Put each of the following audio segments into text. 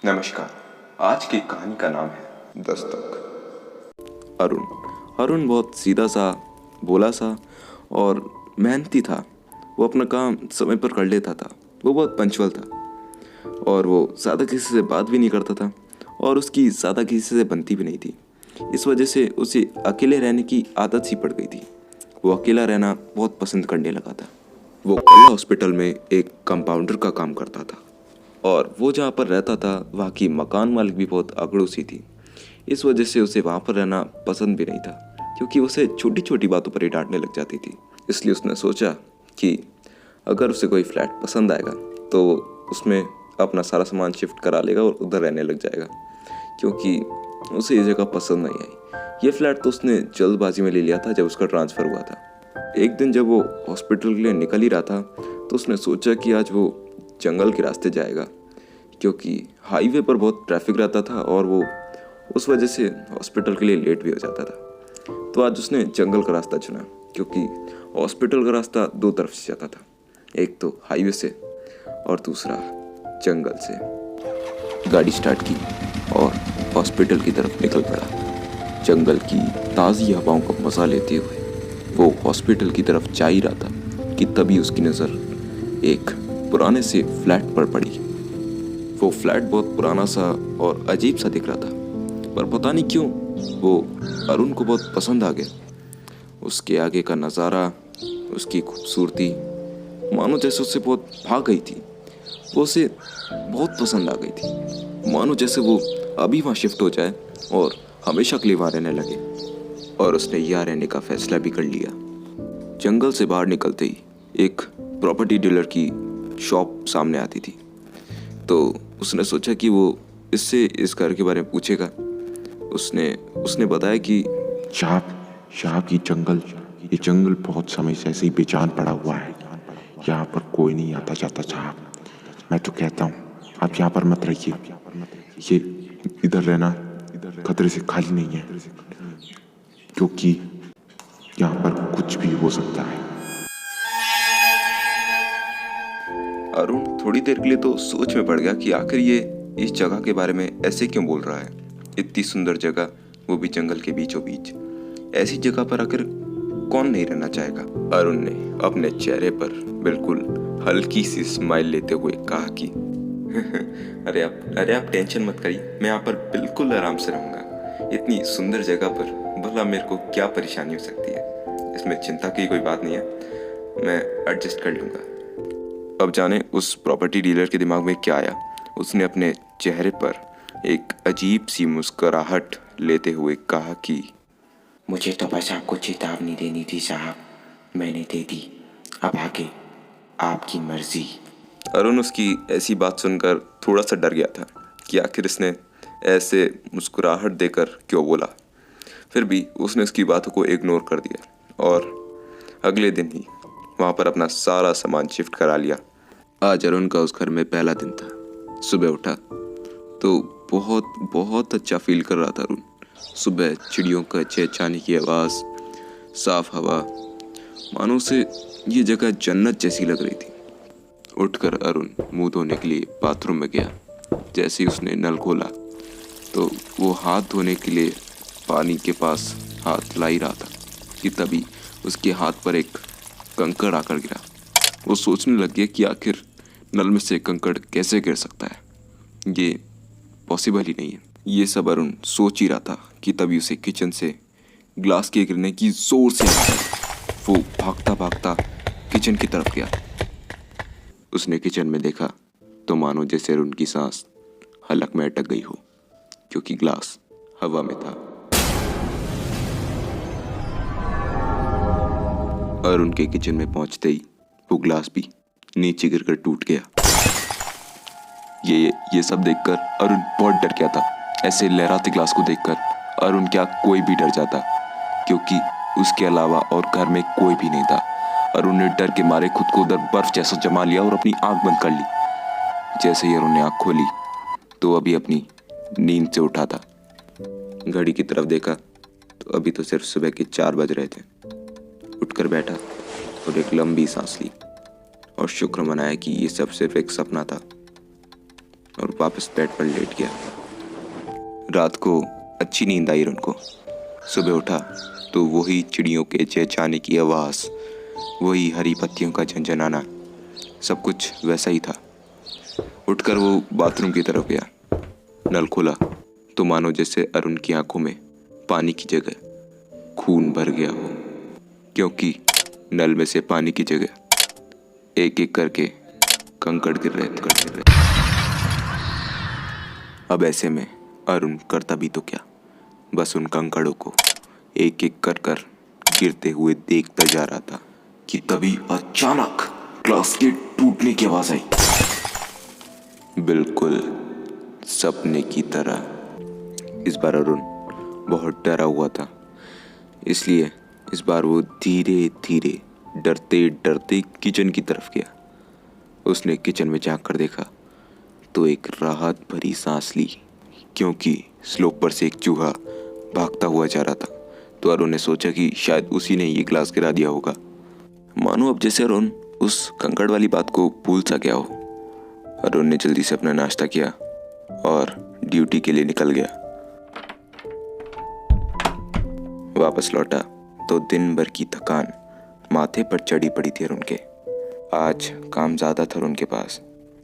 नमस्कार। आज की कहानी का नाम है दस्तक। अरुण बहुत सीधा सा, भोला सा और मेहनती था। वो अपना काम समय पर कर लेता था। वो बहुत पंचुअल था और वो ज़्यादा किसी से बात भी नहीं करता था और उसकी ज़्यादा किसी से बनती भी नहीं थी। इस वजह से उसे अकेले रहने की आदत सी पड़ गई थी। वो अकेला रहना बहुत पसंद करने लगा था। वो कला हॉस्पिटल में एक कंपाउंडर का काम करता था और वो जहाँ पर रहता था वहाँ की मकान मालिक भी बहुत अकड़ूसी थी। इस वजह से उसे वहाँ पर रहना पसंद भी नहीं था, क्योंकि उसे छोटी छोटी बातों पर ही डांटने लग जाती थी। इसलिए उसने सोचा कि अगर उसे कोई फ्लैट पसंद आएगा तो उसमें अपना सारा सामान शिफ्ट करा लेगा और उधर रहने लग जाएगा, क्योंकि उसे ये जगह पसंद नहीं आई। ये फ्लैट तो उसने जल्दबाजी में ले लिया था जब उसका ट्रांसफ़र हुआ था। एक दिन जब वो हॉस्पिटल के लिए निकल ही रहा था तो उसने सोचा कि आज वो जंगल के रास्ते जाएगा, क्योंकि हाईवे पर बहुत ट्रैफिक रहता था और वो उस वजह से हॉस्पिटल के लिए लेट भी हो जाता था। तो आज उसने जंगल का रास्ता चुना, क्योंकि हॉस्पिटल का रास्ता दो तरफ से जाता था, एक तो हाईवे से और दूसरा जंगल से। गाड़ी स्टार्ट की और हॉस्पिटल की तरफ निकल पड़ा। जंगल की ताज़ी हवाओं का मज़ा लेते हुए वो हॉस्पिटल की तरफ जा ही रहा था कि तभी उसकी नज़र एक पुराने से फ्लैट पर पड़ी। वो फ्लैट बहुत पुराना सा और अजीब सा दिख रहा था, पर पता नहीं क्यों वो अरुण को बहुत पसंद आ गया। उसके आगे का नज़ारा, उसकी खूबसूरती, मानो जैसे उससे बहुत भाग गई थी। वो उसे बहुत पसंद आ गई थी, मानो जैसे वो अभी वहाँ शिफ्ट हो जाए और हमेशा के लिए वहाँ रहने लगे। और उसने यहाँ रहने का फैसला भी कर लिया। जंगल से बाहर निकलते ही एक प्रॉपर्टी डीलर की शॉप सामने आती थी, तो उसने सोचा कि वो इससे इस घर के बारे में पूछेगा। उसने बताया कि साहब ये जंगल बहुत समय से ऐसे ही बेजान पड़ा हुआ है। यहाँ पर कोई नहीं आता जाता साहब। मैं तो कहता हूँ आप यहाँ पर मत रहिए। ये इधर रहना खतरे से खाली नहीं है, क्योंकि यहाँ पर कुछ भी हो सकता है। अरुण थोड़ी देर के लिए तो सोच में पड़ गया कि आखिर ये इस जगह के बारे में ऐसे क्यों बोल रहा है। इतनी सुंदर जगह, वो भी जंगल के बीचों बीच। ऐसी जगह पर आखिर कौन नहीं रहना चाहेगा। अरुण ने अपने चेहरे पर बिल्कुल हल्की सी स्माइल लेते हुए कहा कि अरे आप टेंशन मत करिए, मैं यहाँ पर बिल्कुल आराम से रहूँगा। इतनी सुंदर जगह पर भला मेरे को क्या परेशानी हो सकती है। इसमें चिंता की कोई बात नहीं है, मैं एडजस्ट कर लूँगा। अब जाने उस प्रॉपर्टी डीलर के दिमाग में क्या आया। उसने अपने चेहरे पर एक अजीब सी मुस्कुराहट लेते हुए कहा कि मुझे तो बस आपको चेतावनी देनी थी साहब, मैंने दे दी, अब आगे आपकी मर्जी। अरुण उसकी ऐसी बात सुनकर थोड़ा सा डर गया था कि आखिर इसने ऐसे मुस्कुराहट देकर क्यों बोला। फिर भी उसने उसकी बातों को इग्नोर कर दिया और अगले दिन ही वहाँ पर अपना सारा सामान शिफ्ट करा लिया। आज अरुण का उस घर में पहला दिन था। सुबह उठा तो बहुत बहुत अच्छा फील कर रहा था अरुण। सुबह चिड़ियों का चहचहाने की आवाज़, साफ हवा, मानो उसे ये जगह जन्नत जैसी लग रही थी। उठकर अरुण मुंह धोने के लिए बाथरूम में गया। जैसे ही उसने नल खोला तो वो हाथ धोने के लिए पानी के पास हाथ ला ही रहा था कि तभी उसके हाथ पर एक कंकड़ आकर गिरा। वो सोचने लग गया कि आखिर नल में से कंकड़ कैसे गिर सकता है, ये पॉसिबल ही नहीं है। ये सब अरुण सोच ही रहा था कि तभी उसे किचन से ग्लास के गिरने की जोर से आवाज़ आई। वो भागता भागता किचन की तरफ गया। उसने किचन में देखा तो मानो जैसे अरुण की सांस हलक में अटक गई हो, क्योंकि ग्लास हवा में था। अरुण के किचन में पहुंचते ही वो ग्लास भी नीचे गिरकर टूट गया। ये सब देखकर अरुण बहुत डर गया था। ऐसे लहराते ग्लास को देखकर अरुण क्या कोई भी डर जाता, क्योंकि उसके अलावा और घर में कोई भी नहीं था। अरुण ने डर के मारे खुद को उधर बर्फ जैसा जमा लिया और अपनी आंख बंद कर ली। जैसे ही अरुण ने आंख खोली तो अभी अपनी नींद से उठा था। घड़ी की तरफ देखा तो अभी तो सिर्फ सुबह के 4 बज रहे थे। उठकर बैठा और एक लंबी सांस ली और शुक्र मनाया कि ये सब सिर्फ एक सपना था। और वापस बेड पर लेट गया। रात को अच्छी नींद आई अरुण को। सुबह उठा तो वही चिड़ियों के चहचहाने की आवाज़, वही हरी पत्तियों का झनझनाना, सब कुछ वैसा ही था। उठकर वो बाथरूम की तरफ गया। नल खोला तो मानो जैसे अरुण की आंखों में पानी की जगह खून भर गया हो, क्योंकि नल में से पानी की जगह एक एक करके कंकड़ गिर रहे थे। अब ऐसे में अरुण करता भी तो क्या, बस उन कंकड़ों को एक एक कर कर गिरते हुए देखता जा रहा था कि तभी अचानक ग्लास के टूटने की आवाज आई, बिल्कुल सपने की तरह। इस बार अरुण बहुत डरा हुआ था, इसलिए इस बार वो धीरे धीरे डरते डरते किचन की तरफ गया। उसने किचन में झांक कर देखा तो एक राहत भरी सांस ली, क्योंकि स्लोप पर से एक चूहा भागता हुआ जा रहा था। तो अरुण ने सोचा कि शायद उसी ने ये ग्लास गिरा दिया होगा। मानो अब जैसे अरुण उस कंकड़ वाली बात को भूल सा गया हो। अरुण ने जल्दी से अपना नाश्ता किया और ड्यूटी के लिए निकल गया। वापस लौटा तो दिन भर की थकान माथे पर चढ़ी पड़ी थी अरुण के। आज काम ज़्यादा था अरुण के पास,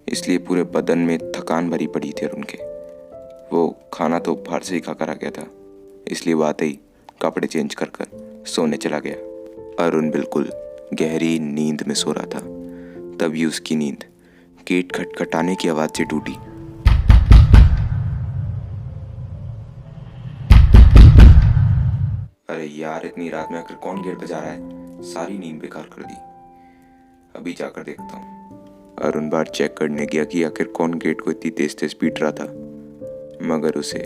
इसलिए पूरे बदन में थकान भरी पड़ी थी अरुण के। वो खाना तो बाहर से ही खाकर आ गया था, इसलिए वो आते ही कपड़े चेंज कर कर सोने चला गया। अरुण बिल्कुल गहरी नींद में सो रहा था, तभी उसकी नींद गेट खटखटाने की आवाज़ से टूटी। अरे यार, इतनी रात में आकर कौन गेट बजा रहा है? सारी नींद बेकार कर दी। अभी जाकर देखता हूँ। अरुण बाहर चेक करने गया कि आखिर कौन गेट को इतनी तेज तेज पीट रहा था, मगर उसे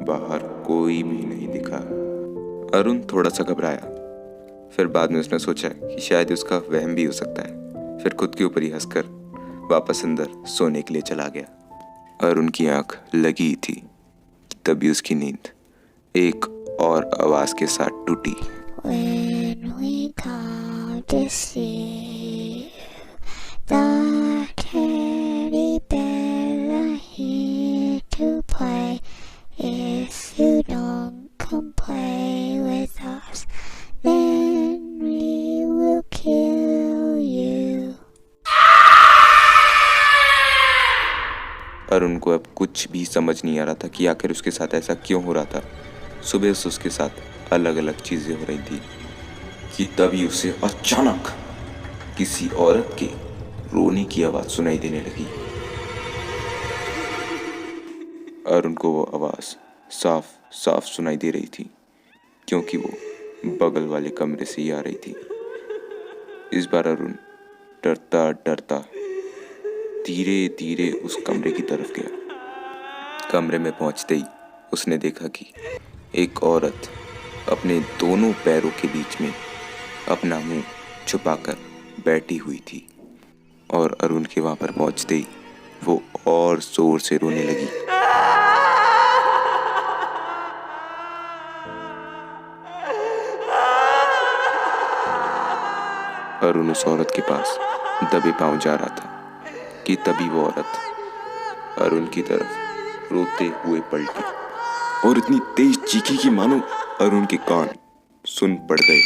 बाहर कोई भी नहीं दिखा। अरुण थोड़ा सा घबराया, फिर बाद में उसने सोचा कि शायद उसका वहम भी हो सकता है। फिर खुद के ऊपर ही हंसकर वापस अंदर सोने के लिए चला गया। अरुण की आंख लगी थी, तभी उसकी नींद एक और आवाज के साथ टूटी। When we come to see the teddy bear are here to play. If you don't come play with us, then we will kill you. Arun को अब कुछ भी समझ नहीं आ रहा था कि आखिर उसके साथ ऐसा क्यों हो रहा था। सुबह से उसके साथ अलग अलग चीजें हो रही थी कि तभी उसे अचानक किसी औरत के रोने की आवाज सुनाई देने लगी। अरुण को वो आवाज साफ साफ सुनाई दे रही थी, क्योंकि वो बगल वाले कमरे से ही आ रही थी। इस बार अरुण डरता डरता धीरे धीरे उस कमरे की तरफ गया। कमरे में पहुंचते ही उसने देखा कि एक औरत अपने दोनों पैरों के बीच में अपना मुंह छुपाकर बैठी हुई थी, और अरुण के वहां पर पहुंचते ही वो और जोर से रोने लगी। अरुण उस औरत के पास दबे पांव जा रहा था कि तभी वो औरत अरुण की तरफ रोते हुए पलटी और इतनी तेज चीखी कि मानो अरुण के कान सुन पड़ गए,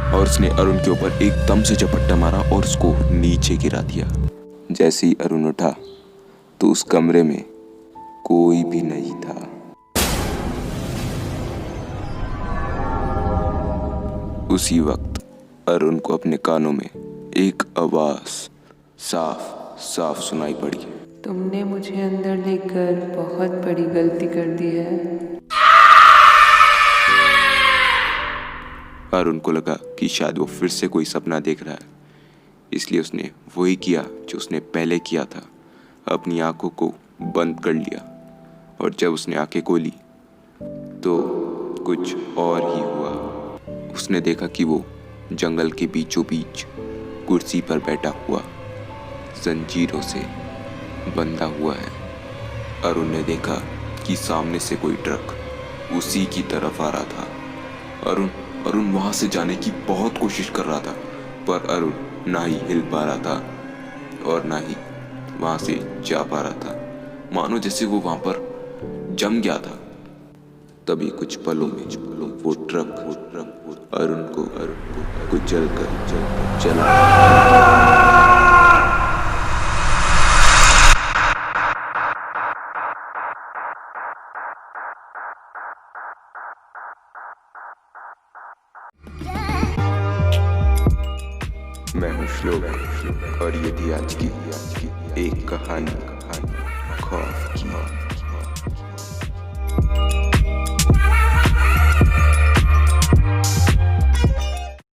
और उसने अरुण के ऊपर एकदम से झपट्टा मारा और उसको नीचे गिरा दिया। जैसे ही अरुण उठा तो उस कमरे में कोई भी नहीं था। उसी वक्त अरुण को अपने कानों में एक आवाज साफ साफ सुनाई पड़ी। तुमने मुझे अंदर लेकर बहुत बड़ी गलती कर दी है। अरुण को लगा कि शायद वो फिर से कोई सपना देख रहा है, इसलिए उसने वही किया जो उसने पहले किया था, अपनी आंखों को बंद कर लिया। और जब उसने आंखें खोली तो कुछ और ही हुआ। उसने देखा कि वो जंगल के बीचों बीच कुर्सी पर बैठा हुआ जंजीरों से बंधा हुआ है। अरुण ने देखा कि सामने से कोई ट्रक उसी की तरफ आ रहा था। अरुण वहां से जाने की बहुत कोशिश कर रहा था, पर अरुण ना ही हिल पा रहा था और ना ही वहां से जा पा रहा था, मानो जैसे वो वहां पर जम गया था। तभी कुछ पलों में वो ट्रक अरुण को कुचल कर चला। मैं हूँ श्लोक और ये थी आज की एक कहानी खौफ की।